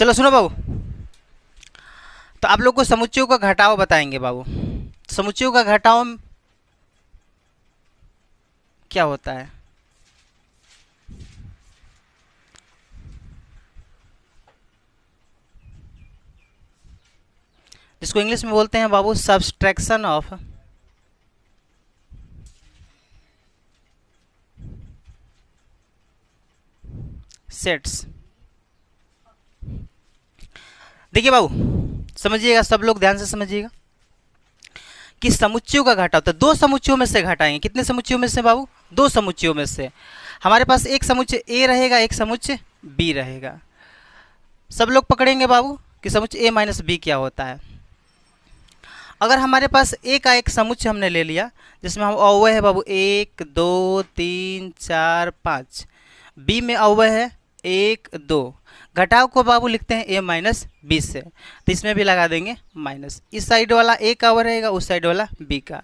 चलो सुनो बाबू, तो आप लोग को समुच्चयों का घटाव बताएंगे बाबू। समुच्चयों का घटाव क्या होता है? जिसको इंग्लिश में बोलते हैं बाबू सब्सट्रैक्शन ऑफ सेट्स। देखिए बाबू, समझिएगा, सब लोग ध्यान से समझिएगा कि समुच्चयों का घटाव तो दो समुच्चयों में से घटाएंगे। कितने समुच्चयों में से बाबू? दो समुच्चयों में से। हमारे पास एक समुच्चय ए रहेगा, एक समुच्चय बी रहेगा। सब लोग पकड़ेंगे बाबू कि समुच्चय ए माइनस बी क्या होता है। अगर हमारे पास ए का एक समुच्चय हमने ले लिया जिसमें हम अव्यय है बाबू 1 2 3 4 5, बी में अव्यय है 1 2, घटाव को बाबू लिखते हैं ए माइनस बी से, तो इसमें भी लगा देंगे माइनस। इस साइड वाला ए का अव्यय रहेगा, उस साइड वाला बी का।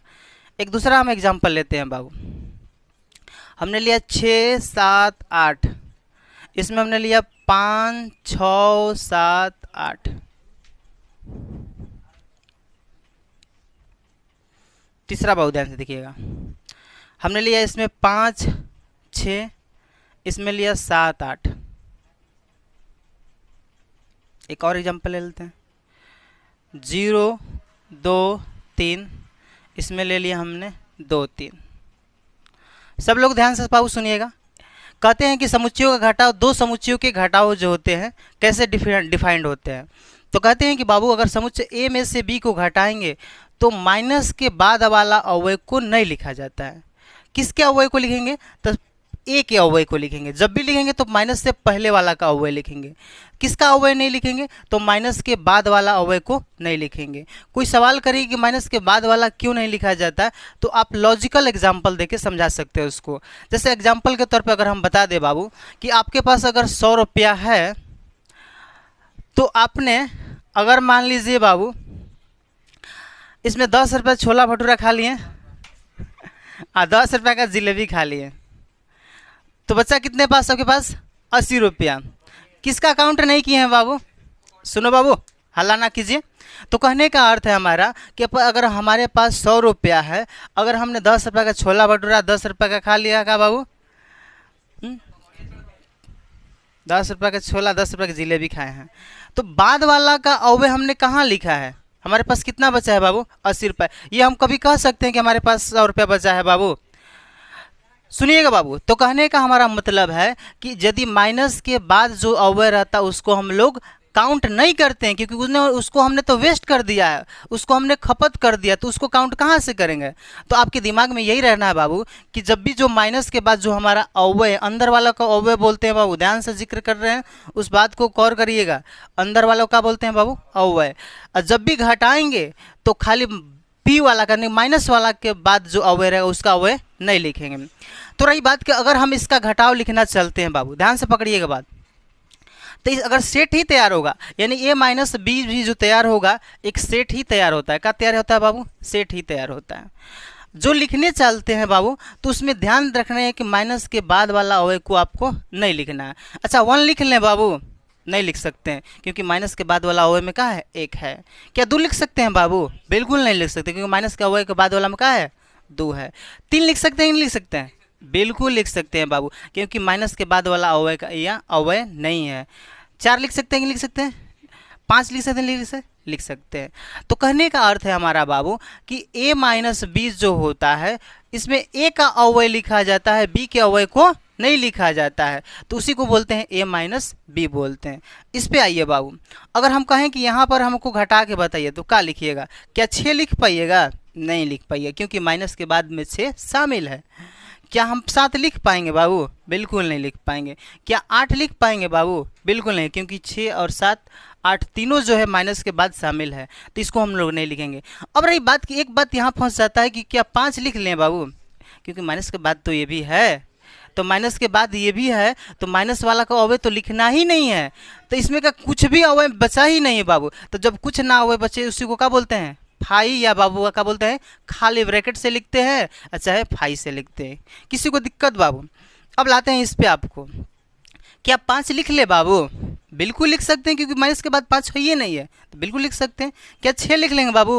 एक दूसरा हम एग्जाम्पल लेते हैं बाबू। हमने लिया 6 7 8, इसमें हमने लिया 5 6 7 8। तीसरा बाबू ध्यान से देखिएगा, हमने लिया इसमें 5 6, इसमें लिया 7 8। एक और एग्जांपल ले लेते हैं, 0 2 3, इसमें ले लिया हमने 2 3। सब लोग ध्यान से बाबू सुनिएगा। कहते हैं कि समुच्चयों का घटाव, दो समुच्चयों के घटाव जो होते हैं कैसे डिफाइंड होते हैं। तो कहते हैं कि बाबू अगर समुच्चय ए में से बी को घटाएंगे तो माइनस के बाद वाला अवयव को नहीं लिखा जाता है। किसके अवयव को लिखेंगे? तो ए के अवयव को लिखेंगे। जब भी लिखेंगे तो माइनस से पहले वाला का अवयव लिखेंगे। किसका अवयव नहीं लिखेंगे? तो माइनस के बाद वाला अवयव को नहीं लिखेंगे। कोई सवाल करिए कि माइनस के बाद वाला क्यों नहीं लिखा जाता, तो आप लॉजिकल एग्जाम्पल देके समझा सकते हो उसको। जैसे एग्जाम्पल के तौर पर अगर हम बता दें बाबू कि आपके पास अगर 100 रुपया है, तो आपने अगर मान लीजिए बाबू इसमें 10 रुपये छोला भटूरा खा लिए और 10 रुपये का जिलेबी खा लिए, तो बच्चा कितने पास आपके पास? 80 रुपया। किसका काउंट नहीं किए हैं बाबू? सुनो बाबू, हल्ला ना कीजिए। तो कहने का अर्थ है हमारा कि अगर हमारे पास 100 रुपया है, अगर हमने 10 रुपये का छोला भटूरा 10 रुपये का खा लिया का बाबू, 10 रुपये का छोला 10 रुपये की जिलेबी खाए हैं, तो बाद वाला का अवयव हमने कहाँ लिखा है? हमारे पास कितना बचा है बाबू? 80 रुपये। ये हम कभी कह सकते हैं कि हमारे पास 100 रुपया बचा है बाबू? सुनिएगा बाबू, तो कहने का हमारा मतलब है कि यदि माइनस के बाद जो अवयव रहता है उसको हम लोग काउंट नहीं करते हैं, क्योंकि उसको हमने तो वेस्ट कर दिया है, उसको हमने खपत कर दिया, तो उसको काउंट कहाँ से करेंगे? तो आपके दिमाग में यही रहना है बाबू कि जब भी जो माइनस के बाद जो हमारा अवयव, अंदर वाला का अवयव बोलते हैं बाबू, ध्यान से जिक्र कर रहे हैं, उस बात को गौर करिएगा। अंदर वाला का बोलते हैं बाबू अवयव। और जब भी घटाएंगे तो खाली पी वाला करने, माइनस वाला के बाद जो अवयव रहेगा उसका अवयव नहीं लिखेंगे। तो रही बात कि अगर हम इसका घटाव लिखना चलते हैं बाबू, ध्यान से पकड़िएगा बात, तो अगर सेट ही तैयार होगा, यानी ए माइनस बी भी जो तैयार होगा, एक सेट ही तैयार होता है। क्या तैयार होता है बाबू? सेट ही तैयार होता है। जो लिखने चलते हैं बाबू, तो उसमें ध्यान रखना है कि माइनस के बाद वाला अवयव को आपको नहीं लिखना है। अच्छा 1 लिख लें बाबू? नहीं लिख सकते हैं, क्योंकि माइनस के बाद वाला अवयव में क्या है? 1 है। क्या 2 लिख सकते हैं बाबू? बिल्कुल नहीं लिख सकते, क्योंकि माइनस के अवयव के बाद वाला में क्या है? 2 है। 3 लिख सकते हैं? नहीं लिख सकते हैं? बिल्कुल लिख सकते हैं बाबू, क्योंकि माइनस के बाद वाला अवयव का यह अवयव नहीं है। 4 लिख सकते हैं? नहीं लिख सकते हैं? 5 लिख सकते हैं? लिख सकते हैं। तो कहने का अर्थ है हमारा बाबू कि a माइनस बी जो होता है, इसमें a का अवयव लिखा जाता है, b के अवयव को नहीं लिखा जाता है, तो उसी को बोलते हैं a माइनस बी बोलते हैं। इस पे आइए बाबू, अगर हम कहें कि यहाँ पर हमको घटा के बताइए तो क्या लिखिएगा? क्या 6 लिख पाइएगा? नहीं लिख पाइएगा, क्योंकि माइनस के बाद में 6 शामिल है। क्या हम 7 लिख पाएंगे बाबू? बिल्कुल नहीं लिख पाएंगे। क्या 8 लिख पाएंगे बाबू? बिल्कुल नहीं, क्योंकि 6 और 7 8 तीनों जो है माइनस के बाद शामिल है, तो इसको हम लोग नहीं लिखेंगे। अब रही बात कि एक बात यहाँ फंस जाता है कि क्या 5 लिख लें बाबू? क्योंकि माइनस के बाद तो ये भी है, तो माइनस के बाद ये भी है, तो माइनस वाला का अवयव तो लिखना ही नहीं है, तो इसमें का कुछ भी अवयव बचा ही नहीं है बाबू। तो जब कुछ ना अवयव बचे उसी को क्या बोलते हैं? फाई, या बाबू क्या बोलते हैं? खाली ब्रैकेट से लिखते हैं, चाहे फाई से लिखते हैं, किसी को दिक्कत बाबू? अब लाते हैं इस पे आपको क्या 5 लिख ले बाबू? बिल्कुल लिख सकते हैं, क्योंकि माइनस के बाद 5 है ही नहीं है, तो बिल्कुल लिख सकते हैं। क्या 6 लिख लेंगे बाबू?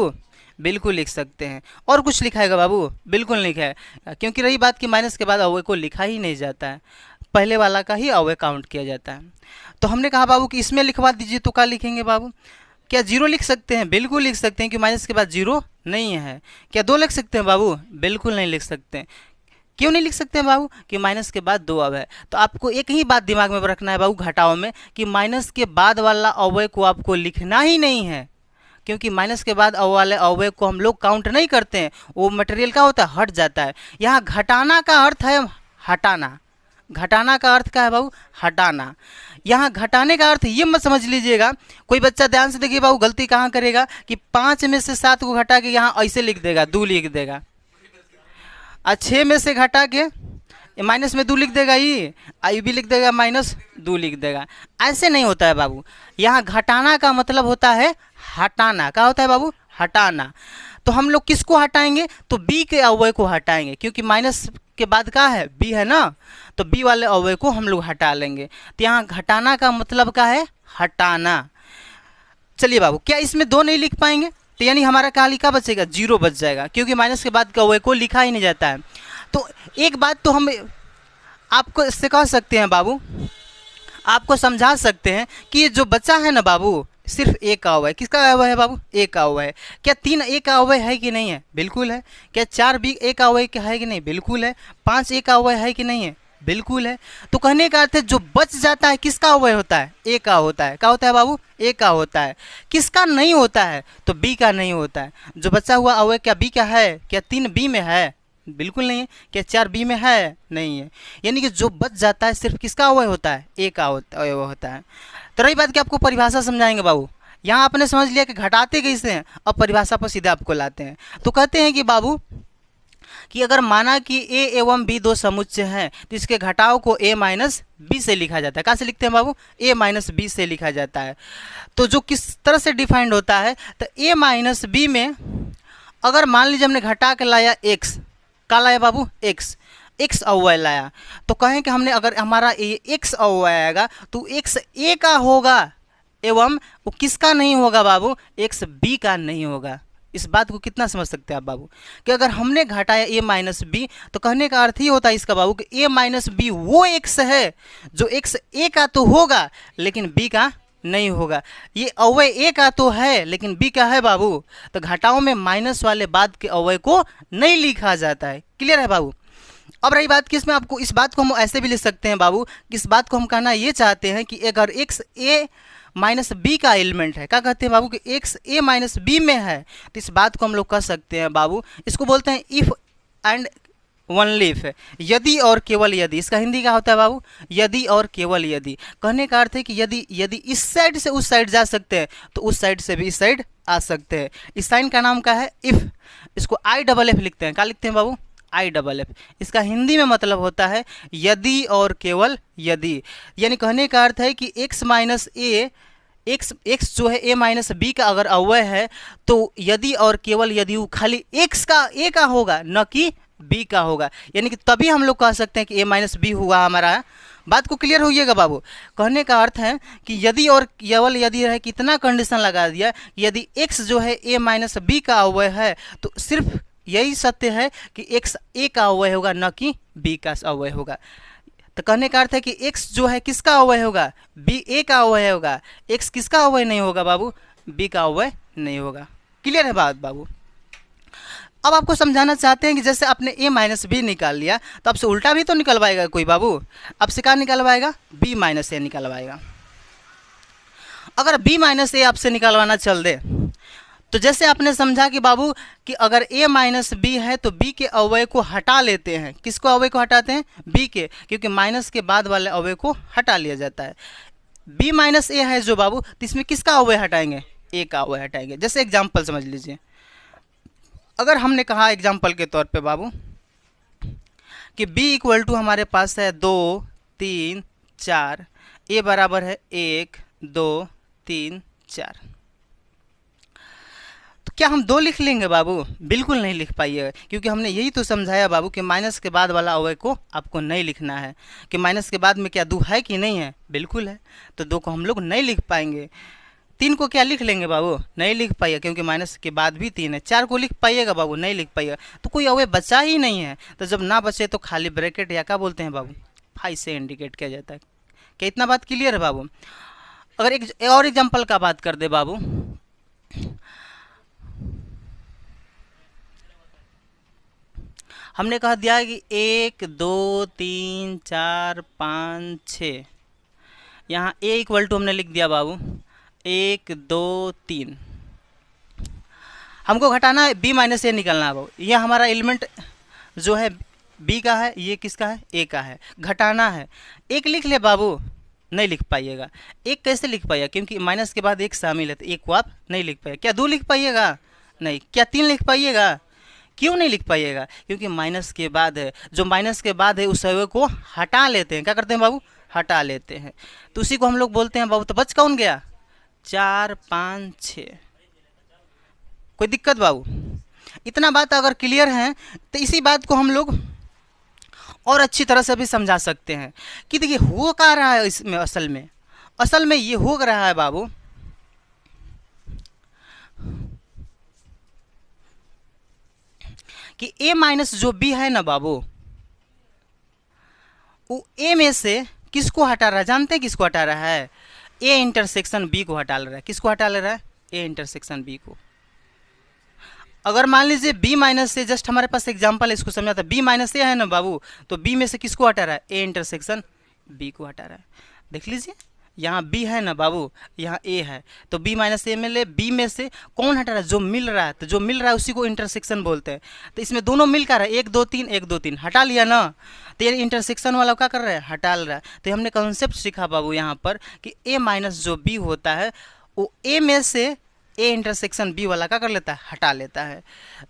बिल्कुल लिख सकते हैं। और कुछ लिखाएगा बाबू? बिल्कुल नहीं लिखा है, क्योंकि रही बात कि माइनस के बाद अवयव को लिखा ही नहीं जाता है, पहले वाला का ही अवयव काउंट किया जाता है। तो हमने कहा बाबू कि इसमें लिखवा दीजिए, तो क्या लिखेंगे बाबू? क्या 0 लिख सकते हैं? बिल्कुल लिख सकते हैं, कि माइनस के बाद 0 नहीं है। क्या 2 लिख सकते हैं बाबू? बिल्कुल नहीं लिख सकते हैं। क्यों नहीं लिख सकते हैं बाबू? कि माइनस के बाद 2 अवयव है। तो आपको एक ही बात दिमाग में रखना है बाबू घटाओ में, कि माइनस के बाद वाला अवयव को आपको लिखना ही नहीं है, क्योंकि माइनस के बाद वाले अवयव को हम लोग काउंट नहीं करते हैं, वो मटेरियल का होता है, हट जाता है। यहाँ घटाना का अर्थ है हटाना। घटाना का अर्थ क्या है बाबू? हटाना। यहाँ घटाने का अर्थ ये मत समझ लीजिएगा, कोई बच्चा ध्यान से देखिए बाबू गलती कहाँ करेगा कि 5 में से 7 को घटा के यहाँ ऐसे लिख देगा, 2 लिख देगा। 6 में से घटा के माइनस में 2 लिख देगा, ये भी लिख देगा, -2 लिख देगा। ऐसे नहीं होता है बाबू। यहाँ घटाना का मतलब होता है हटाना। क्या होता है बाबू? हटाना। तो हम लोग किसको हटाएंगे? तो बी के अवयव को हटाएंगे, क्योंकि माइनस के बाद क्या है? बी है ना, तो बी वाले अवयव को हम लोग हटा लेंगे। तो यहाँ घटाना का मतलब क्या है? हटाना। चलिए बाबू, क्या इसमें 2 नहीं लिख पाएंगे? तो यानी हमारा क्या लिखा बचेगा? 0 बच जाएगा, क्योंकि माइनस के बाद का अवयव को लिखा ही नहीं जाता है। तो एक बात तो हम आपको इससे कह सकते हैं बाबू, आपको समझा सकते हैं कि ये जो बच्चा है ना बाबू, सिर्फ एक का अवयव है। किसका अवयव है बाबू? एक का अवयव है। क्या 3 एक का अवयव है कि नहीं है? बिल्कुल है। क्या 4 भी एक का अवयव है कि नहीं? बिल्कुल है। 5 एक का अवयव है कि नहीं है? बिल्कुल है। तो कहने का अर्थ है जो बच जाता है किसका अवयव होता है? ए का होता है। क्या होता है बाबू? ए का होता है। किसका नहीं होता है? तो बी का नहीं होता है। जो बचा हुआ अवयव क्या बी का है? क्या 3 बी में है? बिल्कुल नहीं है। क्या 4 बी में है? नहीं है। यानी कि जो बच जाता है सिर्फ किसका अवयव होता है? ए का अवयव होता है। तो रही बात कि आपको परिभाषा समझाएंगे बाबू। यहाँ आपने समझ लिया कि घटाते कैसे हैं, अब परिभाषा पर सीधे आपको लाते हैं। तो कहते हैं कि बाबू कि अगर माना कि a एवं b 2 समुच्चय हैं, तो इसके घटाव को a माइनस बी से लिखा जाता है। कहाँ से लिखते हैं बाबू? a माइनस बी से लिखा जाता है। तो जो किस तरह से डिफाइंड होता है, तो a माइनस बी में अगर मान लीजिए हमने घटा के लाया x, क्या लाया बाबू? x अवयव लाया, तो कहें कि हमने अगर हमारा x अवयव आएगा तो x a का होगा, एवं वो किसका नहीं होगा बाबू? x b का नहीं होगा। इस बात को कितना समझ सकते हैं आप बाबू कि अगर हमने घटाया a माइनस बी, तो कहने का अर्थ ही होता है इसका बाबू कि a माइनस बी वो x है जो x a का तो होगा लेकिन b का नहीं होगा। ये अवयव a का तो है लेकिन b का है बाबू। तो घटाओं में माइनस वाले बाद के अवयव को नहीं लिखा जाता है। क्लियर है बाबू? अब रही बात कि इसमें आपको इस बात को हम ऐसे भी लिख सकते हैं बाबू कि इस बात को हम कहना ये चाहते हैं कि अगर x a माइनस बी का एलिमेंट है, क्या कहते हैं बाबू कि x a माइनस बी में है, तो इस बात को हम लोग कह सकते हैं बाबू, इसको बोलते हैं इफ एंड ओनली इफ, यदि और केवल यदि। इसका हिंदी क्या होता है बाबू? यदि और केवल यदि। कहने का अर्थ है कि यदि इस साइड से उस साइड जा सकते हैं तो उस साइड से भी इस साइड आ सकते हैं। इस साइन का नाम क्या है? इफ। इसको IFF लिखते हैं। क्या लिखते हैं बाबू? IFF। इसका हिंदी में मतलब होता है यदि और केवल यदि। यानी कहने का अर्थ है कि x माइनस ए x जो है a माइनस बी का अगर अवयव है, तो यदि और केवल यदि वो खाली x का a का होगा, न कि b का होगा। यानी कि तभी हम लोग कह सकते हैं कि a माइनस बी हुआ हमारा। बात को क्लियर होइएगा बाबू। कहने का अर्थ है कि यदि और केवल यदि है, कितना कंडीशन लगा दिया, यदि x जो है a माइनस बी का अवयव है तो सिर्फ यही सत्य है कि x a का अवयव होगा, न कि b का अवयव होगा। तो कहने का अर्थ है कि x जो है किसका अवयव होगा? b a का अवयव होगा। x किसका अवयव नहीं होगा बाबू? b का अवयव नहीं होगा। क्लियर है बात बाबू? अब आपको समझाना चाहते हैं कि जैसे आपने a माइनस बी निकाल लिया, तो आपसे उल्टा भी तो निकलवाएगा कोई बाबू। आपसे क्या निकलवाएगा? b माइनस ए निकलवाएगा। अगर b माइनस ए आपसे निकलवाना चल दे, तो जैसे आपने समझा कि बाबू कि अगर a माइनस बी है तो b के अवयव को हटा लेते हैं। किसको अवयव को हटाते हैं? b के, क्योंकि माइनस के बाद वाले अवयव को हटा लिया जाता है। b माइनस ए है जो बाबू, तो इसमें किसका अवयव हटाएंगे? a का अवयव हटाएंगे। जैसे एग्जाम्पल समझ लीजिए, अगर हमने कहा एग्जाम्पल के तौर पे बाबू कि b इक्वल टू हमारे पास है 2 3 4, a बराबर है 1 2 3 4, क्या हम 2 लिख लेंगे बाबू? बिल्कुल नहीं लिख पाइएगा, क्योंकि हमने यही तो समझाया बाबू कि माइनस के बाद वाला अवयव को आपको नहीं लिखना है। कि माइनस के बाद में क्या 2 है कि नहीं है? बिल्कुल है। तो 2 को हम लोग नहीं लिख पाएंगे। 3 को क्या लिख लेंगे बाबू? नहीं लिख पाइएगा, क्योंकि माइनस के बाद भी 3 है। 4 को लिख पाइएगा बाबू? नहीं लिख पाइएगा। तो कोई अवयव बचा ही नहीं है। तो जब ना बचे तो खाली ब्रैकेट या क्या बोलते हैं बाबू, फाई से इंडिकेट किया जाता है। क्या इतना बात क्लियर है बाबू? अगर एक और एग्जाम्पल का बात कर दे बाबू, हमने कहा दिया कि 1 2 3 4 5 6, यहाँ ए इक्वल टू हमने लिख दिया बाबू 1 2 3। हमको घटाना है, बी माइनस ए निकलना है बाबू। ये हमारा एलिमेंट जो है बी का है, ये किसका है? ए का है। घटाना है, 1 लिख ले बाबू। नहीं लिख पाइएगा। 1 कैसे लिख पाइएगा? क्योंकि माइनस के बाद 1 शामिल है, तो 1 को आप नहीं लिख पाइएगा। क्या 2 लिख पाइएगा? नहीं। क्या 3 लिख पाइएगा? क्यों नहीं लिख पाइएगा? क्योंकि माइनस के बाद है, जो माइनस के बाद है उस अवयव को हटा लेते हैं। क्या करते हैं बाबू? हटा लेते हैं। तो उसी को हम लोग बोलते हैं बाबू। तो बच कौन गया? 4 5 6। कोई दिक्कत बाबू? इतना बात अगर क्लियर है तो इसी बात को हम लोग और अच्छी तरह से भी समझा सकते हैं कि देखिए हो क्या रहा है इसमें। असल में ये हो रहा है बाबू कि a माइनस जो b है ना बाबू, वो a में से किसको हटा रहा है? जानते हैं किसको हटा रहा है? a इंटरसेक्शन b को हटा ले रहा है। किसको हटा ले रहा है? a इंटरसेक्शन b को। अगर मान लीजिए b माइनस से, जस्ट हमारे पास एग्जांपल है, इसको समझाता है। b माइनस ए है ना बाबू, तो b में से किसको हटा रहा है? a इंटरसेक्शन b को हटा रहा है। देख लीजिए, यहाँ b है ना बाबू, यहाँ a है, तो b माइनस ए में ले, b में से कौन हटा रहा है? जो मिल रहा है। तो जो मिल रहा है उसी को इंटरसेक्शन बोलते हैं। तो इसमें दोनों मिल कर रहा है, 1 2 3 1 2 3 हटा लिया ना, तो ये इंटरसेक्शन वाला क्या कर रहा है? हटा रहा है। तो हमने कॉन्सेप्ट सीखा बाबू यहाँ पर कि a माइनस जो b होता है वो a में से ए इंटरसेक्शन बी वाला क्या कर लेता है? हटा लेता है।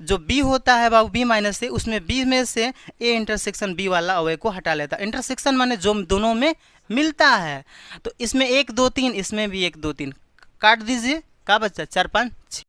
जो बी होता है बाबू बी माइनस से, उसमें बी में से ए इंटरसेक्शन बी वाला अवयव को हटा लेता है। इंटरसेक्शन माने जो दोनों में मिलता है। तो इसमें 1 2 3, इसमें भी 1 2 3 काट दीजिए। क्या बच्चा? 4 5 6।